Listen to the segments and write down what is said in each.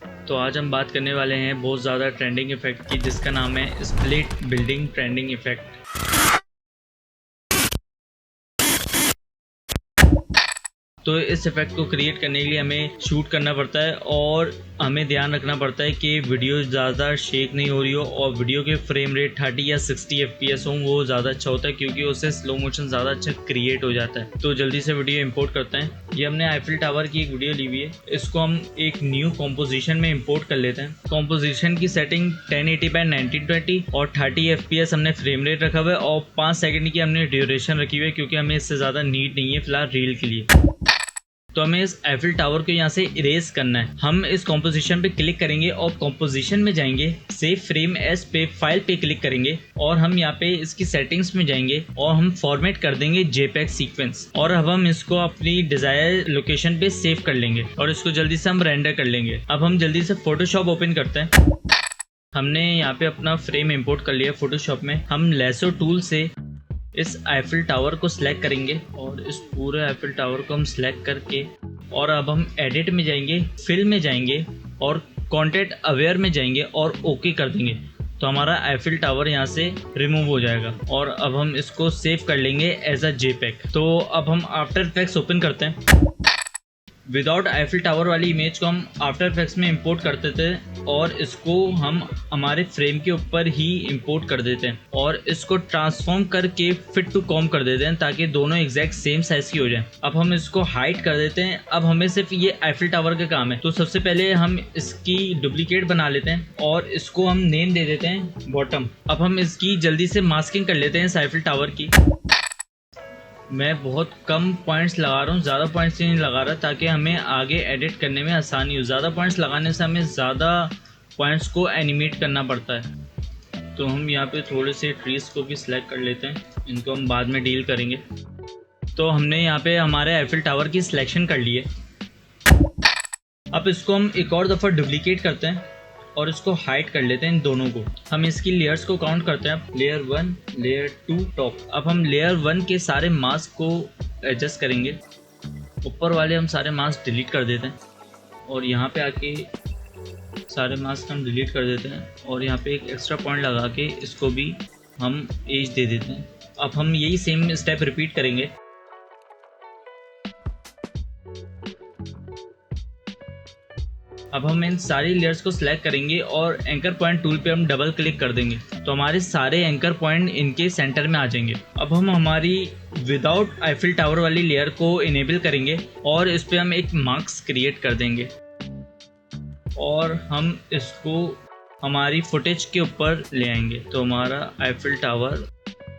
तो आज हम बात करने वाले हैं बहुत ज़्यादा ट्रेंडिंग इफेक्ट की, जिसका नाम है स्प्लिट बिल्डिंग ट्रेंडिंग इफेक्ट। तो इस इफेक्ट को क्रिएट करने के लिए हमें शूट करना पड़ता है और हमें ध्यान रखना पड़ता है कि वीडियो ज़्यादा शेक नहीं हो रही हो और वीडियो के फ्रेम रेट 30 या 60 FPS हो, वो ज़्यादा अच्छा होता है क्योंकि उससे स्लो मोशन ज़्यादा अच्छा क्रिएट हो जाता है। तो जल्दी से वीडियो इंपोर्ट करते हैं। ये हमने आईफिल टावर की एक वीडियो ली हुई है, इसको हम एक न्यू कॉम्पोजिशन में इंपोर्ट कर लेते हैं। कॉम्पोजिशन की सेटिंग 1080x1920 और 30 FPS हमने फ्रेम रेट रखा हुआ है और 5 सेकंड की हमने ड्यूरेशन रखी हुई है क्योंकि हमें इससे ज़्यादा नीड नहीं है फिलहाल रील के लिए। तो हमें इस आईफिल टावर को यहाँ से इरेज करना है। हम इस कॉम्पोजिशन पे क्लिक करेंगे और कॉम्पोजिशन में जाएंगे, सेव फ्रेम एज पे फाइल पे क्लिक करेंगे और हम यहाँ पे इसकी सेटिंग्स में जाएंगे और हम फॉर्मेट कर देंगे JPEG सीक्वेंस और अब हम इसको अपनी डिजायर लोकेशन पे सेव कर लेंगे और इसको जल्दी से हम रेंडर कर लेंगे। अब हम जल्दी से फोटोशॉप ओपन करते हैं। हमने यहाँ पे अपना फ्रेम इंपोर्ट कर लिया फोटोशॉप में। हम लेसो टूल से इस आईफिल टावर को सिलेक्ट करेंगे और इस पूरे आईफिल टावर को हम सिलेक्ट करके और अब हम एडिट में जाएंगे, फिल में जाएंगे और कंटेंट अवेयर में जाएंगे और ओके कर देंगे। तो हमारा आईफिल टावर यहाँ से रिमूव हो जाएगा और अब हम इसको सेव कर लेंगे एज अ JPEG। तो अब हम आफ्टर इफेक्ट्स ओपन करते हैं। विदाउट आईफिल टावर वाली इमेज को हम आफ्टर इफेक्ट्स में इंपोर्ट करते थे और इसको हम हमारे फ्रेम के ऊपर ही इंपोर्ट कर देते हैं और इसको ट्रांसफॉर्म करके फिट टू कॉम कर देते हैं ताकि दोनों एग्जैक्ट सेम साइज की हो जाए। अब हम इसको हाइड कर देते हैं। अब हमें सिर्फ ये आईफिल टावर का काम है। तो सबसे पहले हम इसकी डुप्लीकेट बना लेते हैं और इसको हम नेम दे देते हैं बॉटम। अब हम इसकी जल्दी से मास्किंग कर लेते हैं इस आईफिल टावर की। मैं बहुत कम पॉइंट्स लगा रहा हूँ, ज़्यादा पॉइंट्स नहीं लगा रहा ताकि हमें आगे एडिट करने में आसानी हो। ज़्यादा पॉइंट्स लगाने से हमें ज़्यादा पॉइंट्स को एनिमेट करना पड़ता है। तो हम यहाँ पे थोड़े से ट्रीज़ को भी सिलेक्ट कर लेते हैं, इनको हम बाद में डील करेंगे। तो हमने यहाँ पे हमारे आईफिल टावर की सिलेक्शन कर ली है। अब इसको हम एक और दफ़ा डुप्लीकेट करते हैं और इसको हाइड कर लेते हैं इन दोनों को। हम इसकी लेयर्स को काउंट करते हैं, लेयर 1, लेयर 2, टॉप। अब हम लेयर 1 के सारे मास्क को एडजस्ट करेंगे। ऊपर वाले हम सारे मास्क डिलीट कर देते हैं और यहाँ पे आके सारे मास्क हम डिलीट कर देते हैं और यहाँ पे एक एक्स्ट्रा पॉइंट लगा के इसको भी हम एज दे देते हैं। अब हम यही सेम स्टेप रिपीट करेंगे। अब हम इन सारी लेयर्स को सिलेक्ट करेंगे और एंकर पॉइंट टूल पे हम डबल क्लिक कर देंगे तो हमारे सारे एंकर पॉइंट इनके सेंटर में आ जाएंगे। अब हम हमारी विदाउट आईफिल टावर वाली लेयर को इनेबल करेंगे और इस पे हम एक मार्क्स क्रिएट कर देंगे और हम इसको हमारी फुटेज के ऊपर ले आएंगे। तो हमारा आईफिल टावर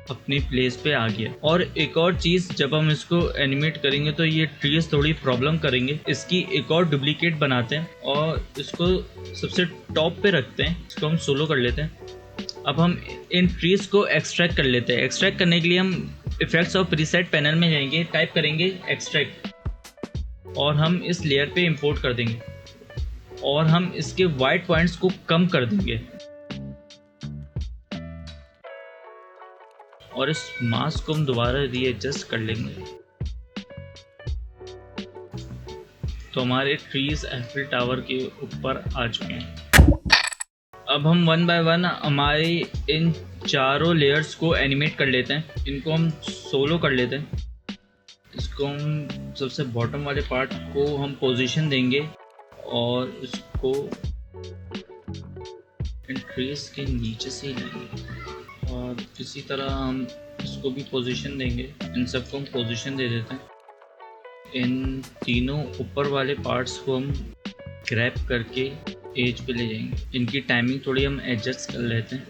अपनी प्लेस पे आ गया। और एक और चीज़, जब हम इसको एनिमेट करेंगे तो ये ट्रीज थोड़ी प्रॉब्लम करेंगे। इसकी एक और डुप्लीकेट बनाते हैं और इसको सबसे टॉप पे रखते हैं। इसको हम सोलो कर लेते हैं। अब हम इन ट्रीज को एक्सट्रैक्ट कर लेते हैं। एक्सट्रैक्ट करने के लिए हम इफेक्ट्स और प्रीसेट पैनल में जाएंगे, टाइप करेंगे एक्सट्रैक्ट और हम इस लेयर पे इंपोर्ट कर देंगे और हम इसके वाइट पॉइंट्स को कम कर देंगे और इस मास्क को हम दोबारा रीएडजस्ट कर लेंगे। तो हमारे ट्रीज आईफिल टावर के ऊपर आ चुके हैं। अब हम 1 बाय 1 हमारी इन चारों लेयर्स को एनिमेट कर लेते हैं। इनको हम सोलो कर लेते हैं। इसको हम सबसे बॉटम वाले पार्ट को हम पोजीशन देंगे और इसको इन ट्रीज के नीचे से ही लेंगे और इसी तरह हम इसको भी पोजीशन देंगे। इन सबको हम पोजीशन दे देते हैं। इन तीनों ऊपर वाले पार्ट्स को हम ग्रैब करके एज पे ले जाएंगे। इनकी टाइमिंग थोड़ी हम एडजस्ट कर लेते हैं।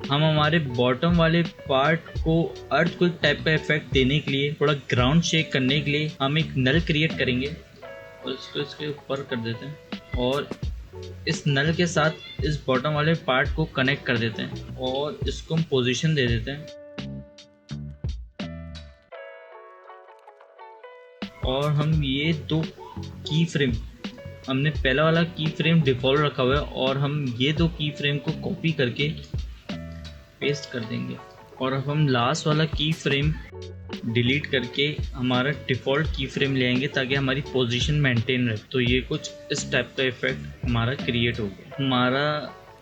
हम हमारे बॉटम वाले पार्ट को अर्थक्वेक टाइप का इफेक्ट देने के लिए, थोड़ा ग्राउंड शेक करने के लिए हम एक नल क्रिएट करेंगे और इसको इसके ऊपर कर देते हैं और इस नल के साथ इस बॉटम वाले पार्ट को कनेक्ट कर देते हैं और इसको हम पोजीशन दे देते हैं और हम ये दो की फ्रेम, हमने पहला वाला की फ्रेम डिफॉल्ट रखा हुआ है और हम ये दो की फ्रेम को कॉपी करके पेस्ट कर देंगे और अब हम लास्ट वाला की फ्रेम डिलीट करके हमारा डिफ़ॉल्ट की फ्रेम ले आएंगे ताकि हमारी पोजीशन मेंटेन रहे। तो ये कुछ इस टाइप का इफ़ेक्ट हमारा क्रिएट हो गया। हमारा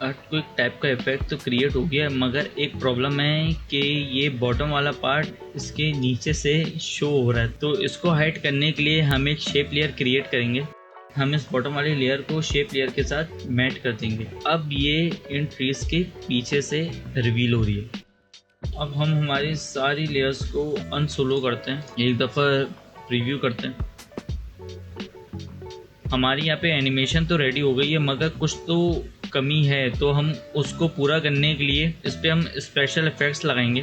अर्थक्वेक टाइप का इफेक्ट तो क्रिएट हो गया, मगर एक प्रॉब्लम है कि ये बॉटम वाला पार्ट इसके नीचे से शो हो रहा है। तो इसको हाइड करने के लिए हम एक शेप लेयर क्रिएट करेंगे। हम इस बॉटम वाली लेयर को शेप लेयर के साथ मैट कर देंगे। अब ये इन ट्रीज के पीछे से रिवील हो रही है। अब हम हमारी सारी लेयर्स को अनसोलो करते हैं, एक दफ़ा प्रीव्यू करते हैं। हमारी यहाँ पे एनिमेशन तो रेडी हो गई है, मगर कुछ तो कमी है, तो हम उसको पूरा करने के लिए इस पर हम स्पेशल इफेक्ट्स लगाएंगे।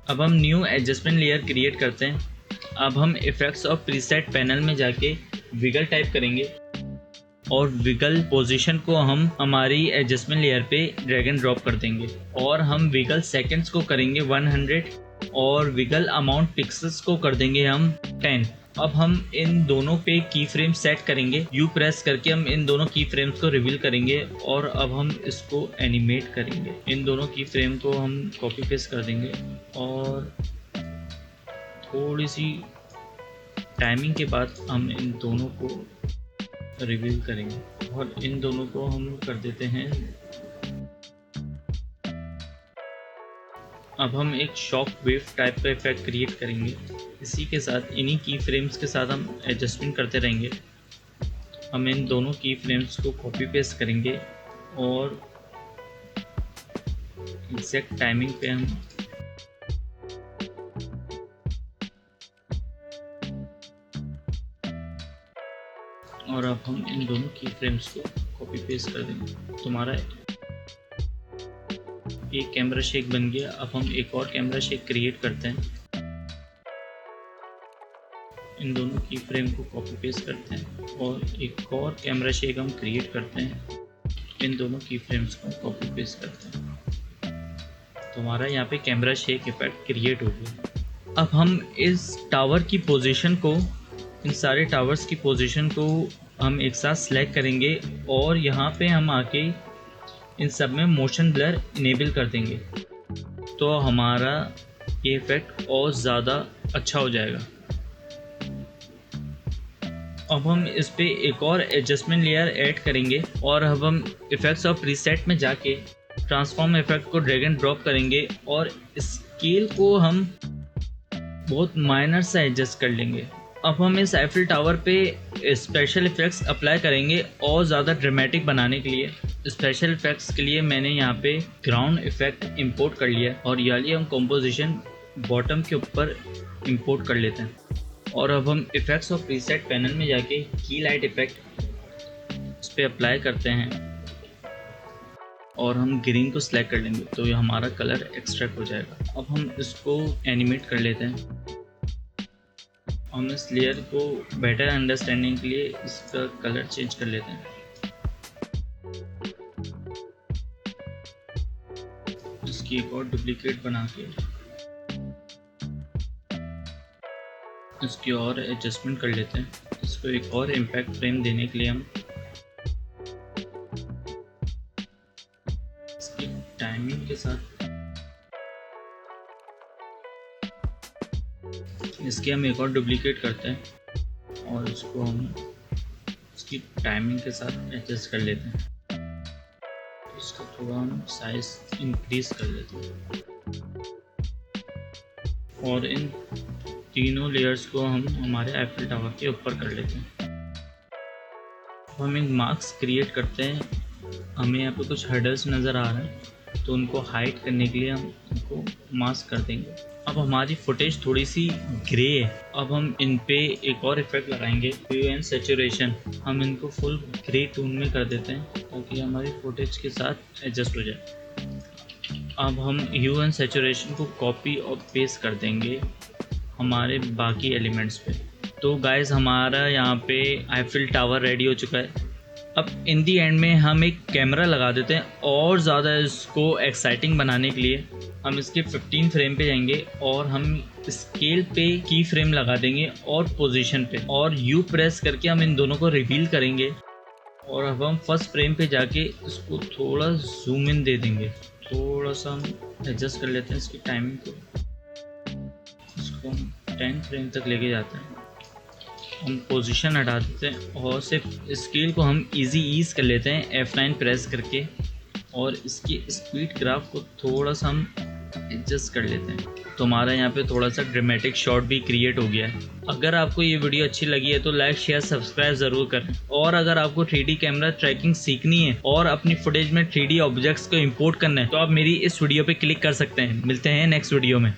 अब हम न्यू एडजस्टमेंट लेयर क्रिएट करते हैं। अब हम इफेक्ट्स और प्रीसेट पैनल में जाके विगल टाइप करेंगे और विगल पोजीशन को हम हमारी एडजस्टमेंट लेयर पे ड्रैग एंड ड्रॉप कर देंगे और हम विगल सेकंड्स को करेंगे 100 और विगल अमाउंट पिक्सेल्स को कर देंगे हम 10। अब हम इन दोनों पे की फ्रेम सेट करेंगे, यू प्रेस करके हम इन दोनों की फ्रेम्स को रिवील करेंगे और अब हम इसको एनिमेट करेंगे। इन दोनों की फ्रेम को हम कॉपी पेस्ट कर देंगे और थोड़ी सी टाइमिंग के बाद हम इन दोनों को रिवील करेंगे और इन दोनों को हम कर देते हैं। अब हम एक शॉक वेव टाइप का इफेक्ट क्रिएट करेंगे। इसी के साथ इन्हीं की फ्रेम्स के साथ हम एडजस्टमेंट करते रहेंगे। हम इन दोनों की फ्रेम्स को कॉपी पेस्ट करेंगे और एग्जैक्ट टाइमिंग पे हम और अब हम इन दोनों की फ्रेम्स को कॉपी पेस्ट कर देंगे। तुम्हारा एक कैमरा शेक बन गया। अब हम एक और कैमरा शेक क्रिएट करते हैं। इन दोनों की फ्रेम को कॉपी पेस्ट करते हैं और एक और कैमरा शेक हम क्रिएट करते हैं। इन दोनों की फ्रेम्स को कॉपी पेस्ट करते हैं। तो हमारा यहाँ पे कैमरा शेक इफेक्ट क्रिएट हो गया। अब हम इस टावर की पोजीशन को, इन सारे टावर्स की पोजीशन को हम एक साथ सेलेक्ट करेंगे और यहाँ पे हम आके इन सब में मोशन ब्लर इनेबल कर देंगे तो हमारा ये इफेक्ट और ज़्यादा अच्छा हो जाएगा। अब हम इस पे एक और एडजस्टमेंट लेयर ऐड करेंगे और अब हम इफेक्ट्स और प्रीसेट में जाके ट्रांसफॉर्म इफेक्ट को ड्रैग एंड ड्रॉप करेंगे और स्केल को हम बहुत माइनर सा एडजस्ट कर लेंगे। अब हम इस आईफिल टावर पे स्पेशल इफेक्ट्स अप्लाई करेंगे और ज़्यादा ड्रामेटिक बनाने के लिए। स्पेशल इफेक्ट्स के लिए मैंने यहाँ पे ग्राउंड इफेक्ट इंपोर्ट कर लिया और यानी हम कंपोजिशन बॉटम के ऊपर इंपोर्ट कर लेते हैं। और अब हम इफेक्ट्स और प्रीसेट पैनल में जाके की लाइट इफेक्ट इस पर अप्लाई करते हैं और हम ग्रीन को सिलेक्ट कर लेंगे तो ये हमारा कलर एक्सट्रैक्ट हो जाएगा। अब हम इसको एनिमेट कर लेते हैं। हम इस लेयर को बेटर अंडरस्टैंडिंग के लिए इसका कलर चेंज कर लेते हैं। इसकी एक और डुप्लीकेट बना के इसकी और एडजस्टमेंट कर लेते हैं। इसको एक और इम्पैक्ट फ्रेम देने के लिए हम इसकी टाइमिंग के साथ इसके हम एक और डुप्लीकेट करते हैं और इसको हम इसकी टाइमिंग के साथ एडजस्ट कर लेते हैं। इसका थोड़ा हम साइज इंक्रीज कर लेते हैं और इन तीनों लेयर्स को हम हमारे आईफिल टावर के ऊपर कर लेते हैं। हम एक मार्क्स क्रिएट करते हैं। हमें यहाँ पे कुछ हर्डल्स नज़र आ रहे हैं तो उनको हाइड करने के लिए हम उनको मास्क कर देंगे। अब हमारी फुटेज थोड़ी सी ग्रे है। अब हम इन पे एक और इफेक्ट लगाएंगे, ह्यू एंड सैचुरेशन। हम इनको फुल ग्रे टोन में कर देते हैं ताकि हमारी फुटेज के साथ एडजस्ट हो जाए। अब हम ह्यू एंड सैचुरेशन को कॉपी और पेस्ट कर देंगे हमारे बाकी एलिमेंट्स पे। तो गाइस हमारा यहाँ पे आईफिल टावर रेडी हो चुका है। अब इन दी एंड में हम एक कैमरा लगा देते हैं और ज़्यादा इसको एक्साइटिंग बनाने के लिए हम इसके 15 फ्रेम पे जाएंगे और हम स्केल पे की फ्रेम लगा देंगे और पोजीशन पे और यू प्रेस करके हम इन दोनों को रिवील करेंगे। और अब हम फर्स्ट फ्रेम पे जाके इसको थोड़ा जूम इन दे देंगे। थोड़ा सा हम एडजस्ट कर लेते हैं इसकी टाइमिंग को। इसको हम 10 फ्रेम तक लेके जाते हैं। हम पोजीशन हटा देते हैं और सिर्फ स्केल को हम ईज कर लेते हैं F9 प्रेस करके, और इसकी स्पीड ग्राफ को थोड़ा सा हम एडजस्ट कर लेते हैं। तो हमारा यहाँ पे थोड़ा सा ड्रामेटिक शॉट भी क्रिएट हो गया है। अगर आपको ये वीडियो अच्छी लगी है तो लाइक शेयर सब्सक्राइब ज़रूर करें। और अगर आपको 3D कैमरा ट्रैकिंग सीखनी है और अपनी फुटेज में 3D ऑब्जेक्ट्स को इंपोर्ट करना है तो आप मेरी इस वीडियो पे क्लिक कर सकते हैं। मिलते हैं नेक्स्ट वीडियो में।